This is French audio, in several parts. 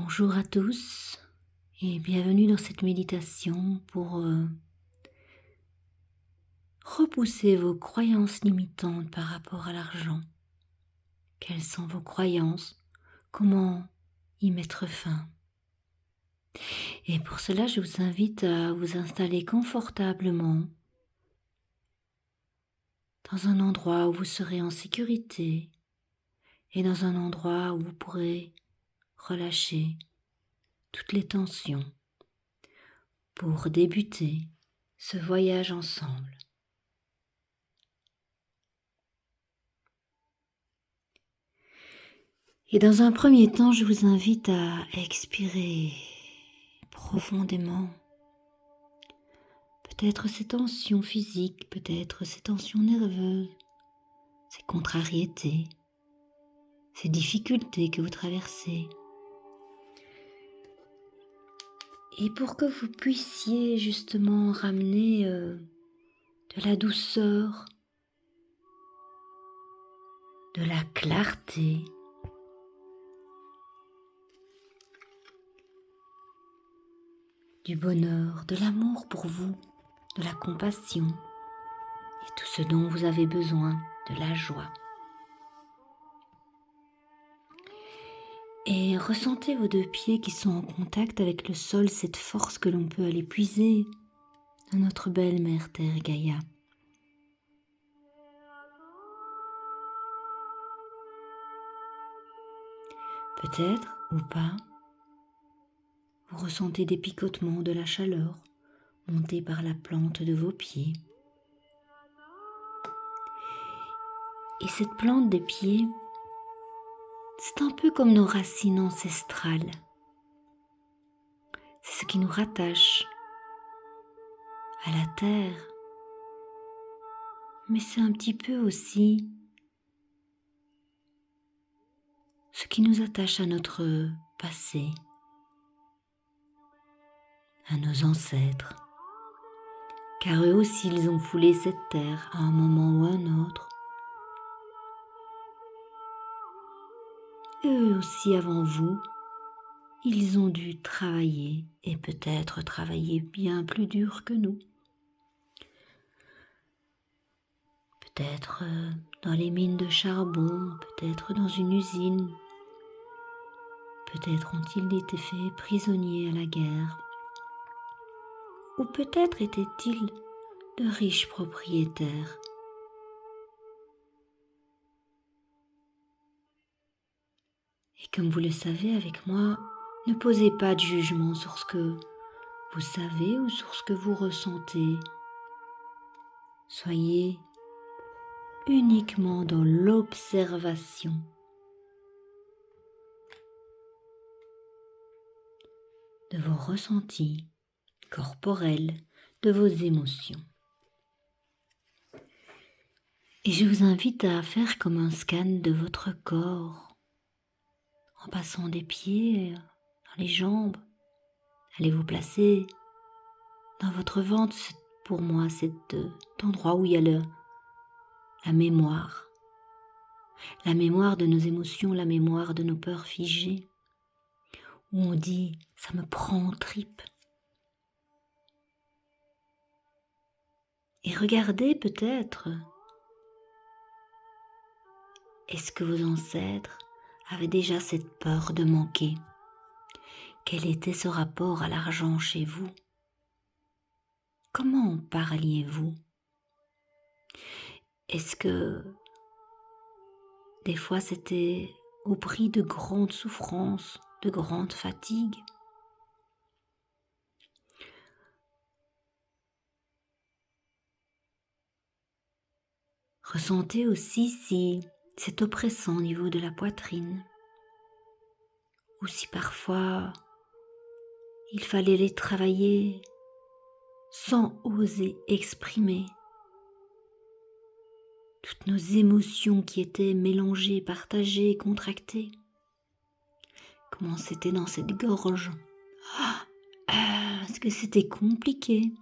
Bonjour à tous et bienvenue dans cette méditation pour repousser vos croyances limitantes par rapport à l'argent. Quelles sont vos croyances? Comment y mettre fin? Et pour cela, je vous invite à vous installer confortablement dans un endroit où vous serez en sécurité et dans un endroit où vous pourrez relâcher toutes les tensions pour débuter ce voyage ensemble. Et dans un premier temps, je vous invite à expirer profondément. Peut-être ces tensions physiques, peut-être ces tensions nerveuses, ces contrariétés, ces difficultés que vous traversez. Et pour que vous puissiez justement ramener de la douceur, de la clarté, du bonheur, de l'amour pour vous, de la compassion et tout ce dont vous avez besoin, de la joie. Et ressentez vos deux pieds qui sont en contact avec le sol, cette force que l'on peut aller puiser dans notre belle mère Terre Gaïa. Peut-être ou pas, vous ressentez des picotements, de la chaleur montée par la plante de vos pieds. Et cette plante des pieds, c'est un peu comme nos racines ancestrales. C'est ce qui nous rattache à la terre, mais c'est un petit peu aussi ce qui nous attache à notre passé, à nos ancêtres, car eux aussi ils ont foulé cette terre à un moment ou à un autre. Eux aussi avant vous, ils ont dû travailler et peut-être travailler bien plus dur que nous. Peut-être dans les mines de charbon, peut-être dans une usine, peut-être ont-ils été faits prisonniers à la guerre, ou peut-être étaient-ils de riches propriétaires. Et comme vous le savez avec moi, ne posez pas de jugement sur ce que vous savez ou sur ce que vous ressentez. Soyez uniquement dans l'observation de vos ressentis corporels, de vos émotions. Et je vous invite à faire comme un scan de votre corps, en passant des pieds dans les jambes. Allez vous placer dans votre ventre. Pour moi, c'est cet endroit où il y a la mémoire de nos émotions, la mémoire de nos peurs figées, où on dit « ça me prend en tripes ». Et regardez peut-être, est-ce que vos ancêtres avaient déjà cette peur de manquer? Quel était ce rapport à l'argent chez vous? Comment en parliez-vous? Est-ce que des fois c'était au prix de grandes souffrances, de grandes fatigues? Ressentez aussi si c'est oppressant au niveau de la poitrine, ou si parfois il fallait les travailler sans oser exprimer toutes nos émotions qui étaient mélangées, partagées, contractées. Comment c'était dans cette gorge? Est-ce que c'était compliqué?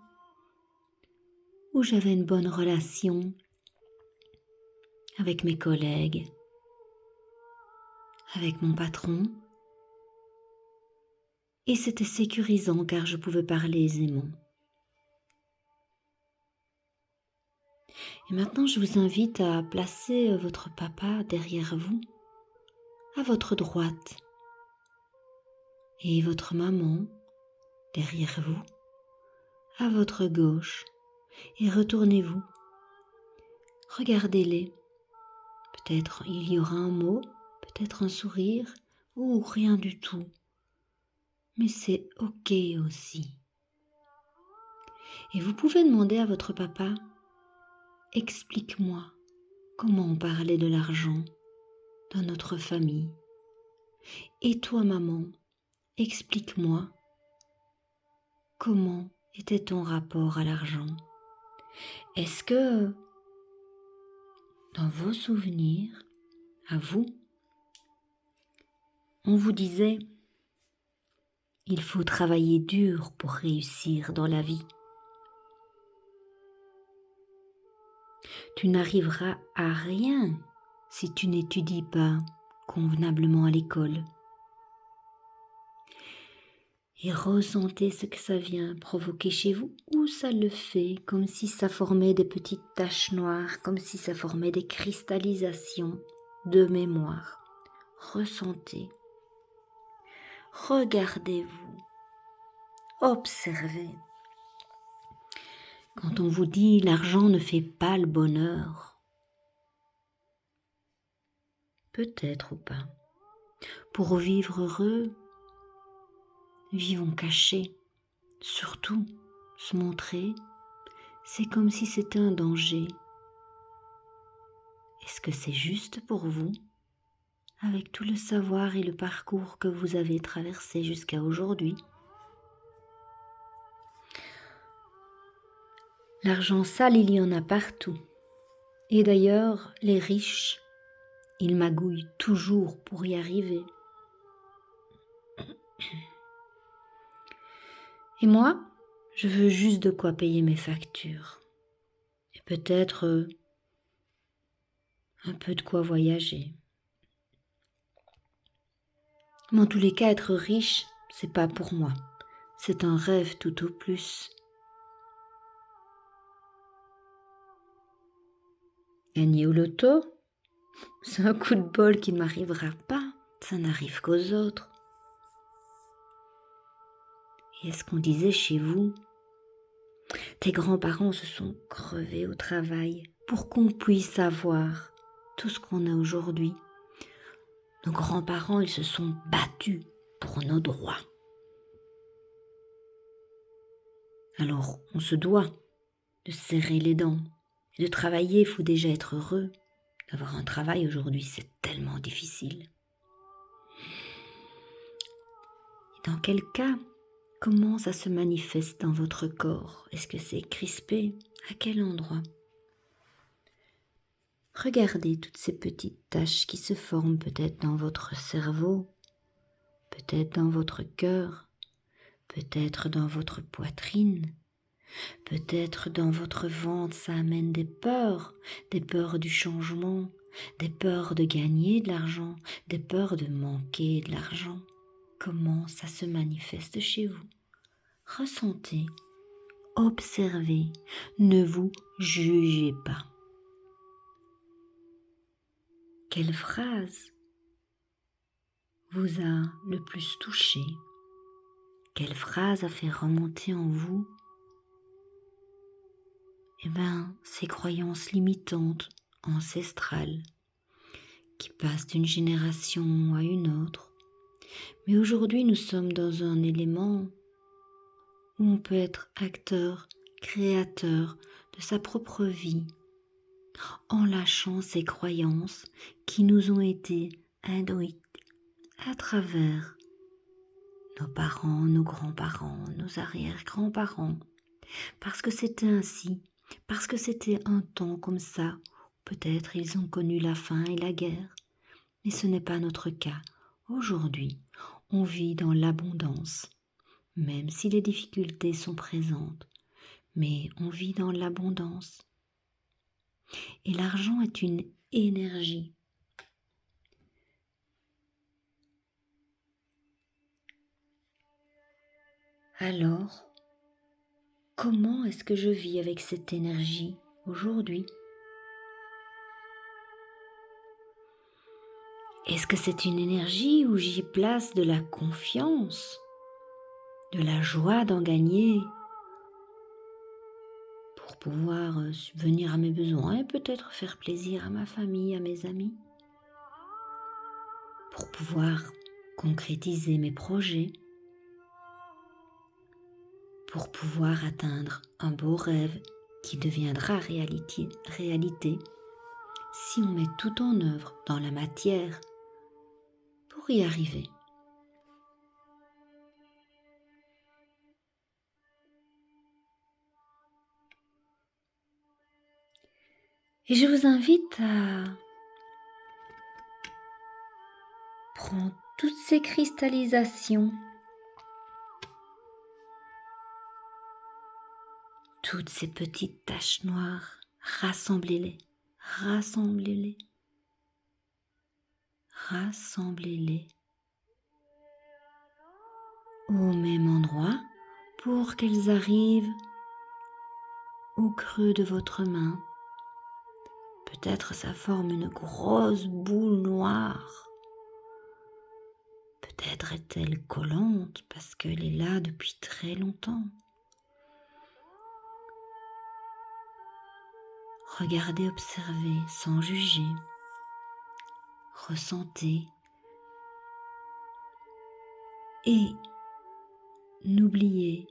Ou j'avais une bonne relation avec mes collègues, avec mon patron? et c'était sécurisant car je pouvais parler aisément. Et maintenant, je vous invite à placer votre papa derrière vous, à votre droite, et votre maman derrière vous, à votre gauche, et retournez-vous. Regardez-les. Peut-être il y aura un mot, peut-être un sourire, ou rien du tout. Mais c'est ok aussi. Et vous pouvez demander à votre papa, explique-moi comment on parlait de l'argent dans notre famille. Et toi, maman, explique-moi comment était ton rapport à l'argent. Est-ce que, dans vos souvenirs, à vous, on vous disait « Il faut travailler dur pour réussir dans la vie. Tu n'arriveras à rien si tu n'étudies pas convenablement à l'école. » Et ressentez ce que ça vient provoquer chez vous, ou ça le fait, comme si ça formait des petites taches noires, comme si ça formait des cristallisations de mémoire. Ressentez, regardez-vous, observez. Quand on vous dit l'argent ne fait pas le bonheur, peut-être ou pas, pour vivre heureux, vivons cachés, surtout se montrer, c'est comme si c'était un danger. Est-ce que c'est juste pour vous, avec tout le savoir et le parcours que vous avez traversé jusqu'à aujourd'hui? L'argent sale, il y en a partout. Et d'ailleurs, les riches, ils magouillent toujours pour y arriver. Et moi, je veux juste de quoi payer mes factures. Et peut-être un peu de quoi voyager. Mais en tous les cas, être riche, c'est pas pour moi. C'est un rêve tout au plus. Gagner au loto, c'est un coup de bol qui ne m'arrivera pas. Ça n'arrive qu'aux autres. Et est-ce qu'on disait chez vous, tes grands-parents se sont crevés au travail pour qu'on puisse avoir tout ce qu'on a aujourd'hui. Nos grands-parents, ils se sont battus pour nos droits. Alors, on se doit de serrer les dents et de travailler. Il faut déjà être heureux. D'avoir un travail aujourd'hui, c'est tellement difficile. Et dans quel cas, comment ça se manifeste dans votre corps? Est-ce que c'est crispé? À quel endroit? Regardez toutes ces petites taches qui se forment peut-être dans votre cerveau, peut-être dans votre cœur, peut-être dans votre poitrine, peut-être dans votre ventre. Ça amène des peurs du changement, des peurs de gagner de l'argent, des peurs de manquer de l'argent. Comment ça se manifeste chez vous? Ressentez, observez, ne vous jugez pas. Quelle phrase vous a le plus touché? Quelle phrase a fait remonter en vous ces croyances limitantes, ancestrales, qui passent d'une génération à une autre. Mais aujourd'hui, nous sommes dans un élément où on peut être acteur, créateur de sa propre vie, en lâchant ces croyances qui nous ont été induites à travers nos parents, nos grands-parents, nos arrière-grands-parents, parce que c'était ainsi, parce que c'était un temps comme ça. Peut-être ils ont connu la faim et la guerre, mais ce n'est pas notre cas. Aujourd'hui, on vit dans l'abondance, même si les difficultés sont présentes, mais on vit dans l'abondance. Et l'argent est une énergie. Alors, comment est-ce que je vis avec cette énergie aujourd'hui? Est-ce que c'est une énergie où j'y place de la confiance, de la joie d'en gagner pour pouvoir subvenir à mes besoins et peut-être faire plaisir à ma famille, à mes amis, pour pouvoir concrétiser mes projets, pour pouvoir atteindre un beau rêve qui deviendra réalité si on met tout en œuvre dans la matière pour y arriver. Et je vous invite à prendre toutes ces cristallisations, toutes ces petites taches noires, rassemblez-les, rassemblez-les, rassemblez-les au même endroit pour qu'elles arrivent au creux de votre main. Peut-être ça forme une grosse boule noire. Peut-être est-elle collante parce qu'elle est là depuis très longtemps. Regardez, observez sans juger. Ressentez. Et n'oubliez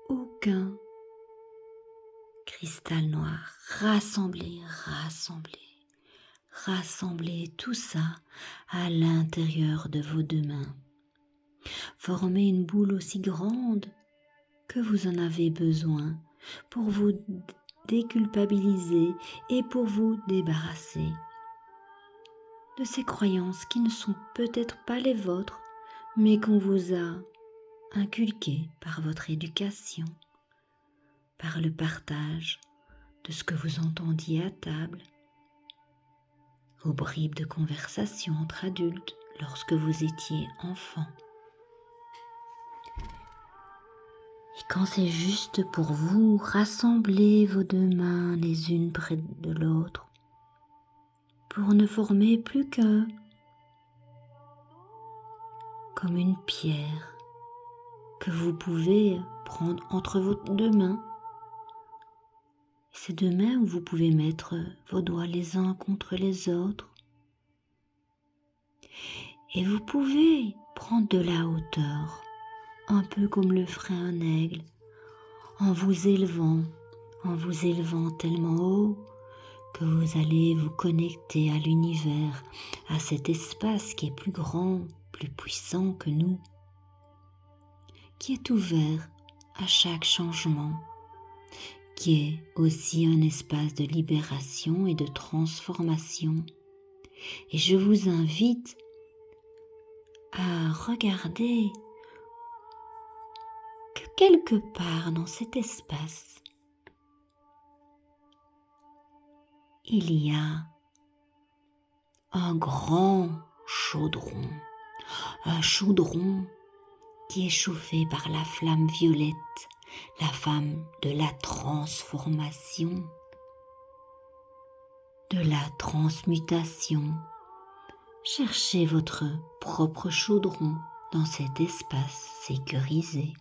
aucun cristal noir. Rassemblez, rassemblez. Rassemblez tout ça à l'intérieur de vos deux mains. Formez une boule aussi grande que vous en avez besoin pour vous déculpabiliser et pour vous débarrasser de ces croyances qui ne sont peut-être pas les vôtres, mais qu'on vous a inculquées par votre éducation, par le partage de ce que vous entendiez à table, aux bribes de conversation entre adultes lorsque vous étiez enfant. Et quand c'est juste pour vous, rassemblez vos deux mains les unes près de l'autre pour ne former plus qu'un, comme une pierre que vous pouvez prendre entre vos deux mains. Ces deux mains où vous pouvez mettre vos doigts les uns contre les autres. Et vous pouvez prendre de la hauteur, un peu comme le ferait un aigle, en vous élevant tellement haut que vous allez vous connecter à l'univers, à cet espace qui est plus grand, plus puissant que nous, qui est ouvert à chaque changement, qui est aussi un espace de libération et de transformation. Et je vous invite à regarder que quelque part dans cet espace, il y a un grand chaudron, un chaudron qui est chauffé par la flamme violette, la flamme de la transformation, de la transmutation. Cherchez votre propre chaudron dans cet espace sécurisé.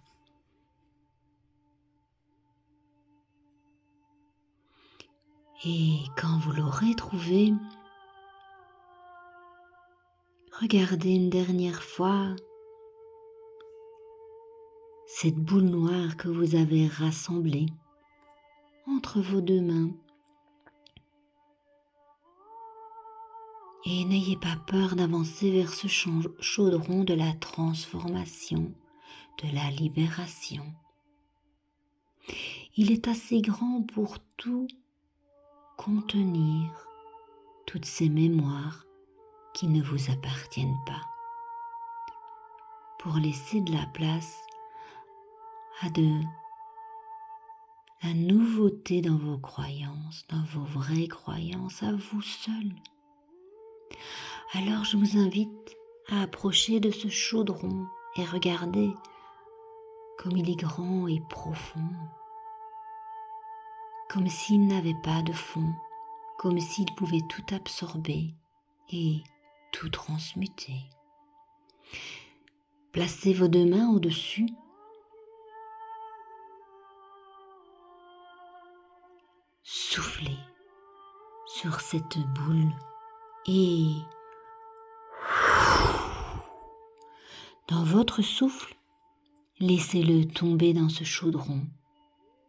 Et quand vous l'aurez trouvé, regardez une dernière fois cette boule noire que vous avez rassemblée entre vos deux mains. Et n'ayez pas peur d'avancer vers ce chaudron de la transformation, de la libération. Il est assez grand pour tout contenir, toutes ces mémoires qui ne vous appartiennent pas, pour laisser de la place à de la nouveauté dans vos croyances, dans vos vraies croyances, à vous seul. Alors je vous invite à approcher de ce chaudron et regardez comme il est grand et profond, comme s'il n'avait pas de fond, comme s'il pouvait tout absorber et tout transmuter. Placez vos deux mains au-dessus. Soufflez sur cette boule et dans votre souffle, laissez-le tomber dans ce chaudron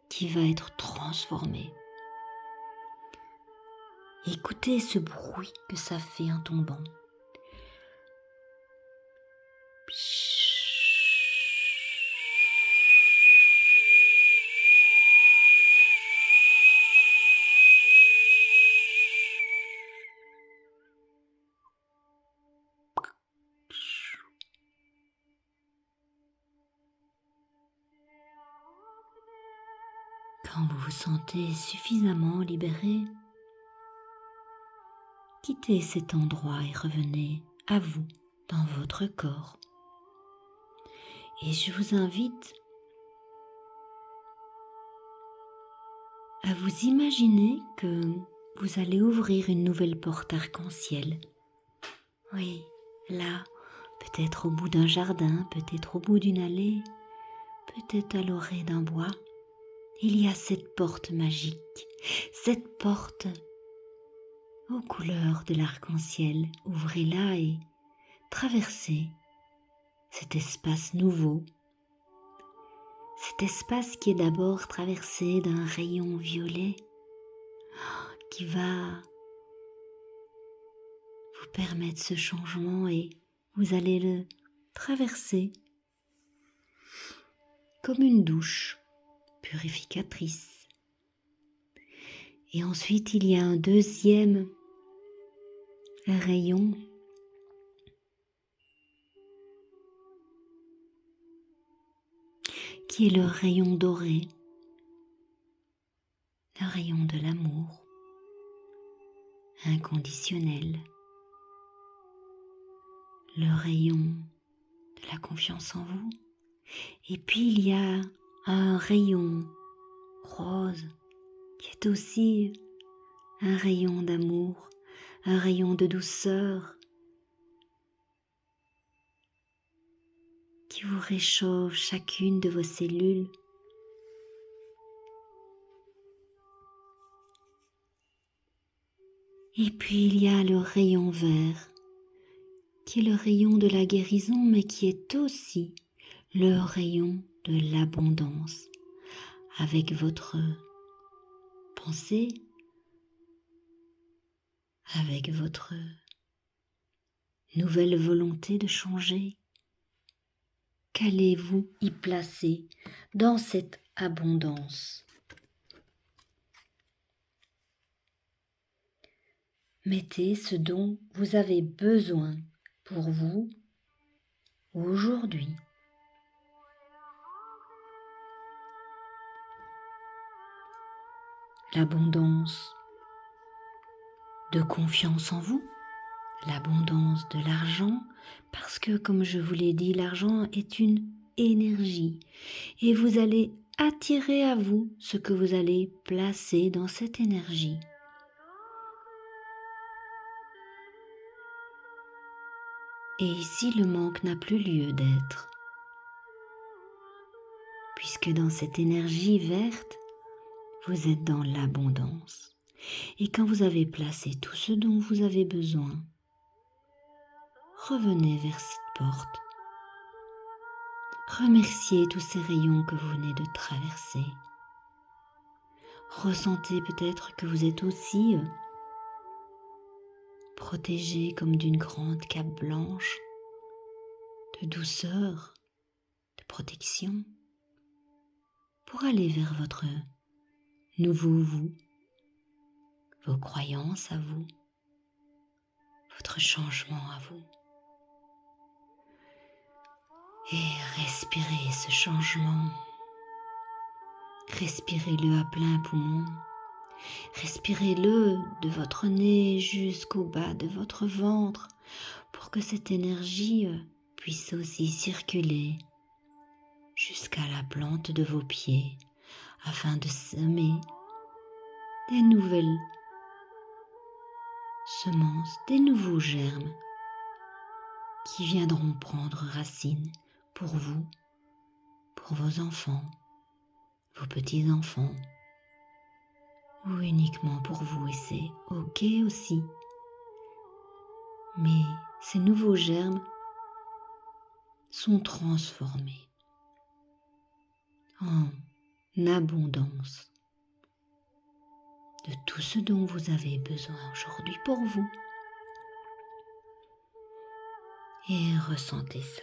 qui va être transformé. Écoutez ce bruit que ça fait en tombant. Quand vous vous sentez suffisamment libéré, quittez cet endroit et revenez à vous dans votre corps. Et je vous invite à vous imaginer que vous allez ouvrir une nouvelle porte arc-en-ciel. Oui, là, peut-être au bout d'un jardin, peut-être au bout d'une allée, peut-être à l'orée d'un bois. Il y a cette porte magique, cette porte aux couleurs de l'arc-en-ciel. Ouvrez-la et traversez cet espace nouveau, cet espace qui est d'abord traversé d'un rayon violet qui va vous permettre ce changement et vous allez le traverser comme une douche purificatrice. Et ensuite, il y a un deuxième rayon qui est le rayon doré, le rayon de l'amour inconditionnel, le rayon de la confiance en vous. Et puis il y a un rayon rose qui est aussi un rayon d'amour, un rayon de douceur qui vous réchauffe chacune de vos cellules. Et puis il y a le rayon vert qui est le rayon de la guérison mais qui est aussi le rayon de l'abondance. Avec votre pensée, avec votre nouvelle volonté de changer, qu'allez-vous y placer dans cette abondance? Mettez ce dont vous avez besoin pour vous aujourd'hui. L'abondance de confiance en vous, l'abondance de l'argent, parce que comme je vous l'ai dit, l'argent est une énergie et vous allez attirer à vous ce que vous allez placer dans cette énergie. Et ici, le manque n'a plus lieu d'être, puisque dans cette énergie verte, vous êtes dans l'abondance. Et quand vous avez placé tout ce dont vous avez besoin, revenez vers cette porte. Remerciez tous ces rayons que vous venez de traverser. Ressentez peut-être que vous êtes aussi protégé comme d'une grande cape blanche, de douceur, de protection, pour aller vers votre nouveau vous, vos croyances à vous, votre changement à vous. Et respirez ce changement. Respirez-le à plein poumon. Respirez-le de votre nez jusqu'au bas de votre ventre pour que cette énergie puisse aussi circuler jusqu'à la plante de vos pieds afin de semer des nouvelles semences, des nouveaux germes qui viendront prendre racine pour vous, pour vos enfants, vos petits-enfants, ou uniquement pour vous, et c'est ok aussi. Mais ces nouveaux germes sont transformés en abondance de tout ce dont vous avez besoin aujourd'hui pour vous. Et ressentez ça.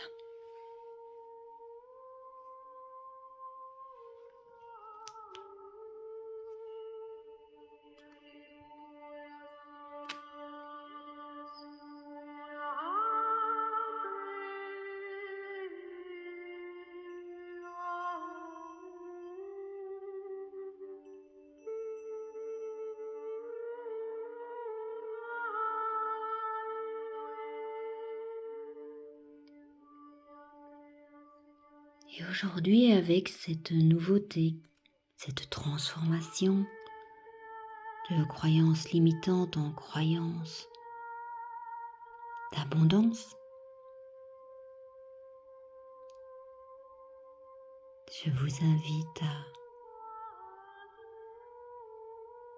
Et aujourd'hui, avec cette nouveauté, cette transformation de croyances limitantes en croyances d'abondance, je vous invite à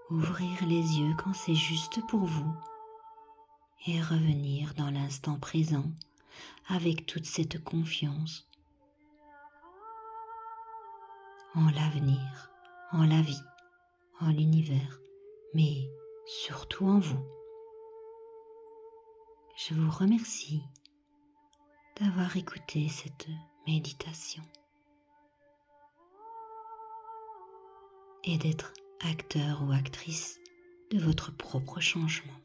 ouvrir les yeux quand c'est juste pour vous et revenir dans l'instant présent avec toute cette confiance en l'avenir, en la vie, en l'univers, mais surtout en vous. Je vous remercie d'avoir écouté cette méditation et d'être acteur ou actrice de votre propre changement.